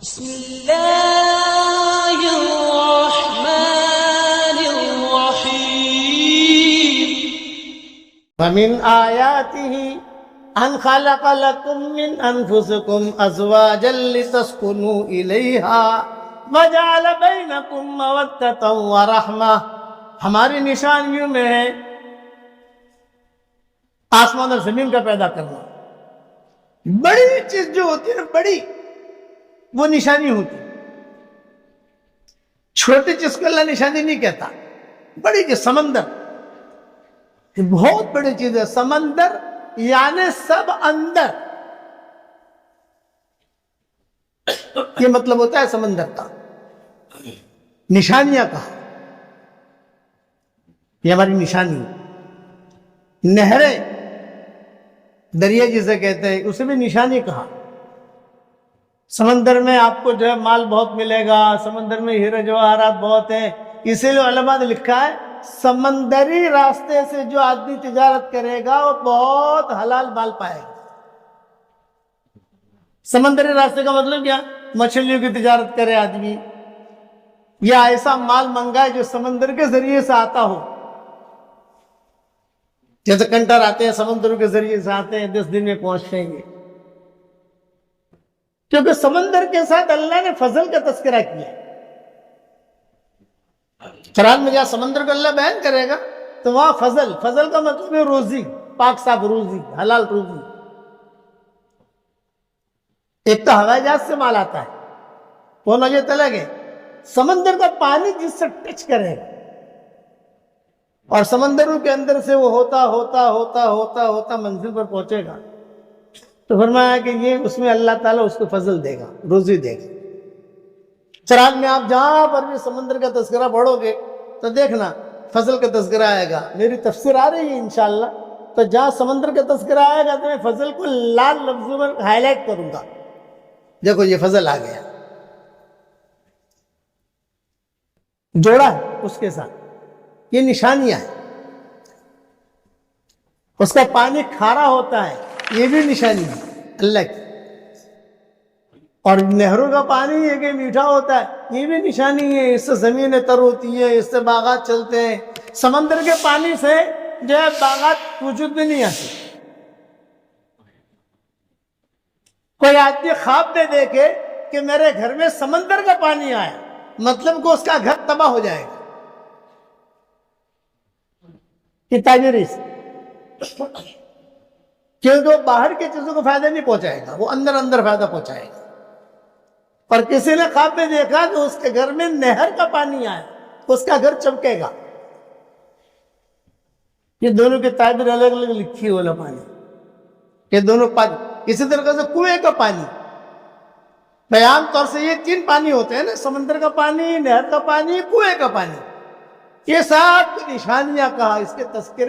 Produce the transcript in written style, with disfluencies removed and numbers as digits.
بسم اللہ الرحمن الرحیم ومن آیاتہ ان خلق لکم من انفسکم ازواجا لتسکنوا الیہا وجعل بینکم مودۃ ورحمہ. ہماری نشانیوں میں ہے آسمان اور زمین کا پیدا کرنا. بڑی چیز جو ہوتی ہے نا، بڑی وہ نشانی ہوتی. چھوٹی چیز کو اللہ نشانی نہیں کہتا. بڑی چیز سمندر یہ بہت بڑی چیز ہے. سمندر یعنی سب اندر، یہ مطلب ہوتا ہے سمندر کا. نشانیاں کہا، یہ ہماری نشانی. نہریں، دریا جسے کہتے ہیں، اسے بھی نشانی کہا. سمندر میں آپ کو جو ہے مال بہت ملے گا، سمندر میں ہیرے جواہرات بہت ہیں. اسی لیے علماء نے لکھا ہے سمندری راستے سے جو آدمی تجارت کرے گا وہ بہت حلال مال پائے گا. سمندری راستے کا مطلب کیا؟ مچھلیوں کی تجارت کرے آدمی، یا ایسا مال منگائے جو سمندر کے ذریعے سے آتا ہو. جیسے کنٹر آتے ہیں سمندروں کے ذریعے سے آتے ہیں، 10 دن میں پہنچ جائیں گے. کیونکہ سمندر کے ساتھ اللہ نے فضل کا تذکرہ کیا. قرآن میں جہاں سمندر کو اللہ بیان کرے گا تو وہاں فضل کا مطلب ہے روزی، پاک صاف روزی، حلال روزی. ایک تو ہوائی جہاز سے مال آتا ہے، وہ نظر تلے گئے. سمندر کا پانی جس سے ٹچ کرے گا اور سمندروں کے اندر سے وہ ہوتا منزل پر پہنچے گا، تو فرمایا کہ یہ اس میں اللہ تعالیٰ اس کو فضل دے گا، روزی دے گا. قرآن میں آپ جہاں پر بھی سمندر کا تذکرہ پڑھو گے تو دیکھنا فضل کا تذکرہ آئے گا. میری تفسیر آ رہی ہے انشاءاللہ، تو جہاں سمندر کا تذکرہ آئے گا تو میں فضل کو لال لفظوں میں ہائی لائٹ کروں گا. دیکھو یہ فضل آ گیا، جوڑا ہے اس کے ساتھ. یہ نشانیاں ہیں. اس کا پانی کھارا ہوتا ہے، یہ بھی نشانی ہے اللہ کی. اور نہروں کا پانی یہ کہ میٹھا ہوتا ہے، یہ بھی نشانی ہے. اس سے زمینیں تر ہوتی ہے، اس سے باغات چلتے ہیں. سمندر کے پانی سے جو ہے باغات وجود میں نہیں آتے. کوئی آدمی خواب میں دیکھے کہ میرے گھر میں سمندر کا پانی آیا، مطلب کہ اس کا گھر تباہ ہو جائے گا. یہ تعبیر سے، کیونکہ وہ باہر کی چیزوں کو فائدہ نہیں پہنچائے گا، وہ اندر فائدہ پہنچائے گا. اور کسی نے خواب میں دیکھا کہ اس کے گھر میں نہر کا پانی آیا، اس کا گھر چمکے گا. یہ دونوں کی تعبیر الگ الگ لکھی ہے علماء نے، کہ دونوں پانی. اسی طرح سے کنویں کا پانی، عام طور سے یہ 3 پانی ہوتے ہیں نا، سمندر کا پانی، نہر کا پانی، کنویں کا پانی. یہ سب نشانیاں کہا، اس کے تذکرے